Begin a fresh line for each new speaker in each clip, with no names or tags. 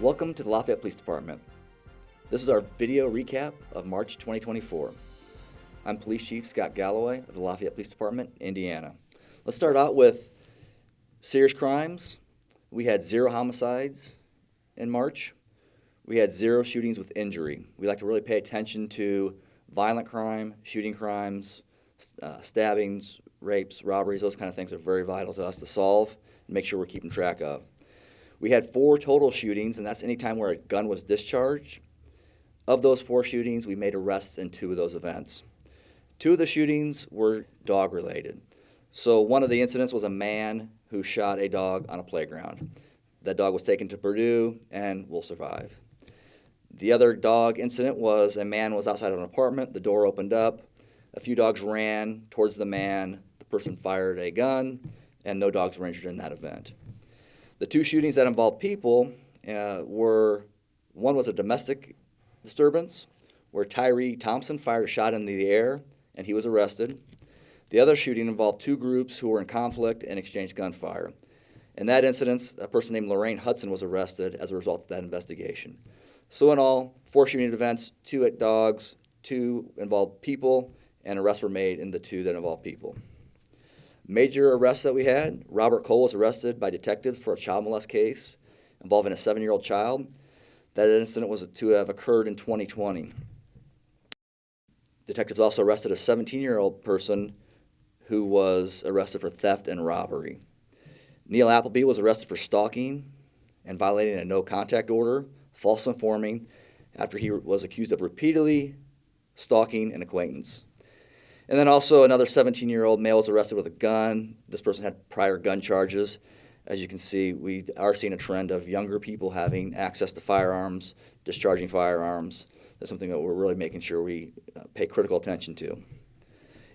Welcome to the Lafayette Police Department. This is our video recap of March 2024. I'm Police Chief Scott Galloway of the Lafayette Police Department, Indiana. Let's start out with serious crimes. We had 0 homicides in March. We had 0 shootings with injury. We like to really pay attention to violent crime, shooting crimes, stabbings, rapes, robberies. Those kind of things are very vital to us to solve and make sure we're keeping track of. We had 4 total shootings, and that's any time where a gun was discharged. Of those 4 shootings, we made arrests in 2 of those events. 2 of the shootings were dog-related. So one of the incidents was a man who shot a dog on a playground. That dog was taken to Purdue and will survive. The other dog incident was a man was outside of an apartment. The door opened up. A few dogs ran towards the man. The person fired a gun, and no dogs were injured in that event. The 2 shootings that involved people one was a domestic disturbance where Tyree Thompson fired a shot into the air and he was arrested. The other shooting involved 2 groups who were in conflict and exchanged gunfire. In that incident, a person named Lorraine Hudson was arrested as a result of that investigation. So in all, 4 shooting events, 2 at dogs, 2 involved people, and arrests were made in the 2 that involved people. Major arrests that we had: Robert Cole was arrested by detectives for a child molest case involving a 7-year-old child. That incident was to have occurred in 2020. Detectives also arrested a 17-year-old person who was arrested for theft and robbery. Neil Appleby was arrested for stalking and violating a no-contact order, false informing, after he was accused of repeatedly stalking an acquaintance. And then also another 17-year-old male was arrested with a gun. This person had prior gun charges. As you can see, we are seeing a trend of younger people having access to firearms, discharging firearms. That's something that we're really making sure we pay critical attention to.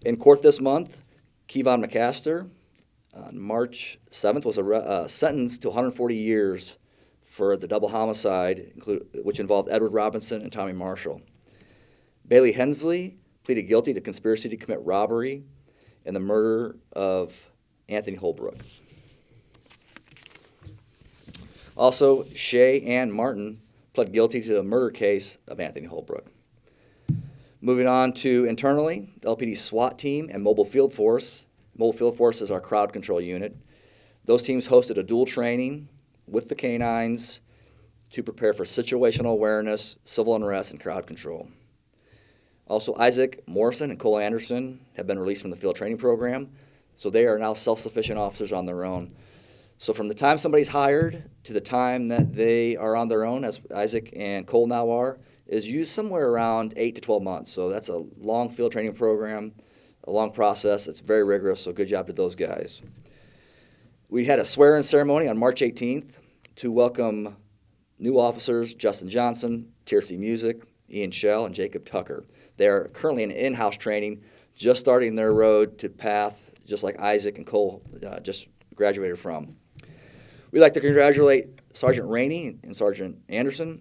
In court this month, Kevon McCaster, on March 7th, was sentenced to 140 years for the double homicide, which involved Edward Robinson and Tommy Marshall. Bailey Hensley pleaded guilty to conspiracy to commit robbery and the murder of Anthony Holbrook. Also, Shay Ann Martin pled guilty to the murder case of Anthony Holbrook. Moving on to internally, the LPD SWAT team and Mobile Field Force. Mobile Field Force is our crowd control unit. Those teams hosted a dual training with the canines to prepare for situational awareness, civil unrest, and crowd control. Also, Isaac Morrison and Cole Anderson have been released from the field training program, so they are now self-sufficient officers on their own. So from the time somebody's hired to the time that they are on their own, as Isaac and Cole now are, is used somewhere around 8 to 12 months. So that's a long field training program, a long process. It's very rigorous, so good job to those guys. We had a swear-in ceremony on March 18th to welcome new officers Justin Johnson, Tiercy Music, Ian Shell, and Jacob Tucker. They are currently in in-house training, just starting their road to path, just like Isaac and Cole just graduated from. We'd like to congratulate Sergeant Rainey and Sergeant Anderson.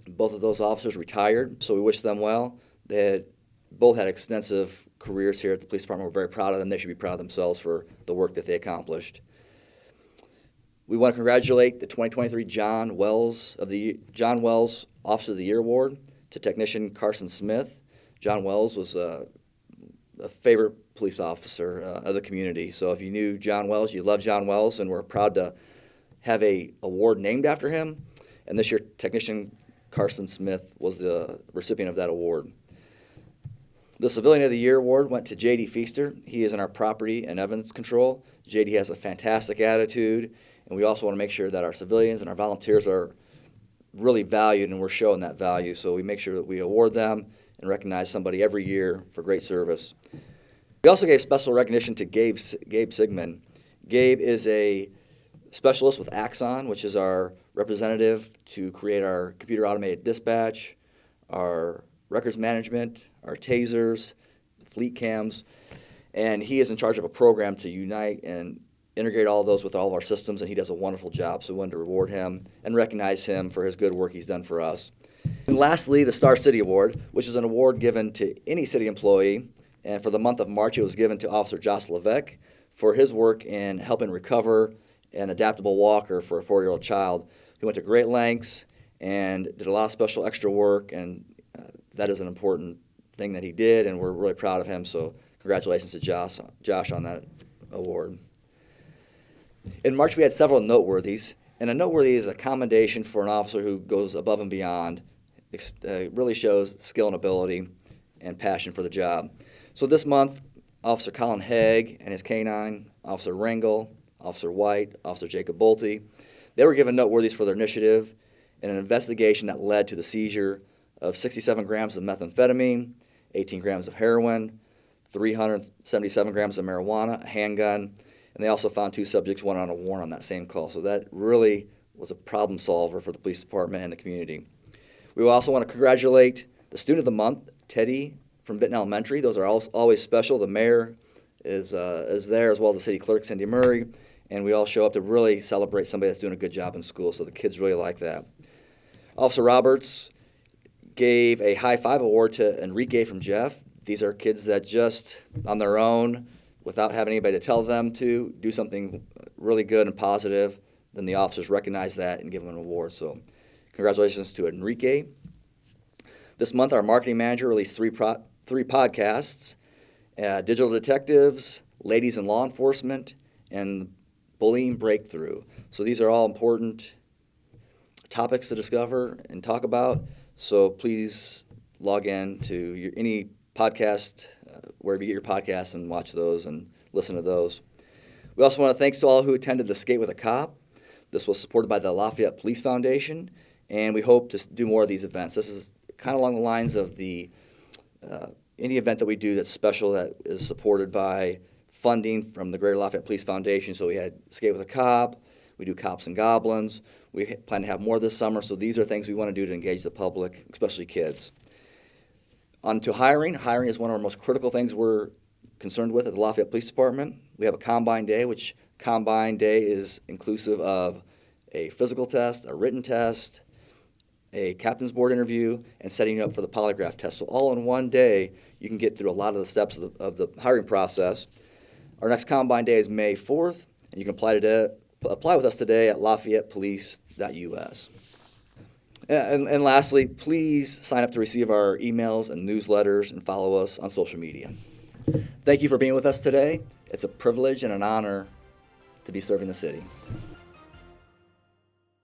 Both of those officers retired, so we wish them well. They both had extensive careers here at the police department. We're very proud of them. They should be proud of themselves for the work that they accomplished. We want to congratulate the 2023 John Wells Officer of the Year Award to Technician Carson Smith. John Wells was a favorite police officer of the community. So if you knew John Wells, you love John Wells, and we're proud to have an award named after him. And this year, Technician Carson Smith was the recipient of that award. The Civilian of the Year award went to J.D. Feaster. He is in our property and evidence control. J.D. has a fantastic attitude, and we also want to make sure that our civilians and our volunteers are really valued, and we're showing that value. So we make sure that we award them and recognize somebody every year for great service. We also gave special recognition to Gabe Sigmund. Gabe is a specialist with Axon, which is our representative to create our computer automated dispatch, our records management, our tasers, fleet cams, and he is in charge of a program to unite and integrate all of those with all of our systems, and he does a wonderful job, so we wanted to reward him and recognize him for his good work he's done for us. And lastly, the Star City Award, which is an award given to any city employee, and for the month of March, it was given to Officer Josh Levesque for his work in helping recover an adaptable walker for a 4-year-old child He went to great lengths and did a lot of special extra work, and that is an important thing that he did, and we're really proud of him. So congratulations to Josh on that award. In March, we had several noteworthies, and a noteworthy is a commendation for an officer who goes above and beyond, really shows skill and ability and passion for the job. So this month, Officer Colin Haig and his canine, Officer Ringel, Officer White, Officer Jacob Bolte, they were given noteworthies for their initiative in an investigation that led to the seizure of 67 grams of methamphetamine, 18 grams of heroin, 377 grams of marijuana, a handgun, and they also found 2 subjects, one on a warrant on that same call. So that really was a problem solver for the police department and the community. We also want to congratulate the Student of the Month, Teddy from Vinton Elementary. Those are always special. The mayor is there, as well as the city clerk, Cindy Murray, and we all show up to really celebrate somebody that's doing a good job in school, so the kids really like that. Officer Roberts gave a high five award to Enrique from Jeff. These are kids that just, on their own, without having anybody to tell them to, do something really good and positive. Then the officers recognize that and give them an award. So congratulations to Enrique. This month, our marketing manager released three podcasts, Digital Detectives, Ladies in Law Enforcement, and Bullying Breakthrough. So these are all important topics to discover and talk about. So please log in to any podcast, wherever you get your podcasts, and watch those and listen to those. We also want to thank to all who attended the Skate with a Cop. This was supported by the Lafayette Police Foundation, and we hope to do more of these events. This is kind of along the lines of the any event that we do that's special that is supported by funding from the Greater Lafayette Police Foundation. So we had Skate with a Cop, we do Cops and Goblins. We plan to have more this summer, so these are things we want to do to engage the public, especially kids. On to hiring. Hiring is one of our most critical things we're concerned with at the Lafayette Police Department. We have a Combine Day, which Combine Day is inclusive of a physical test, a written test, a captain's board interview, and setting you up for the polygraph test. So all in one day, you can get through a lot of the steps of the hiring process. Our next Combine Day is May 4th, and you can apply with us today at LafayettePolice.us. And lastly, please sign up to receive our emails and newsletters and follow us on social media. Thank you for being with us today. It's a privilege and an honor to be serving the city.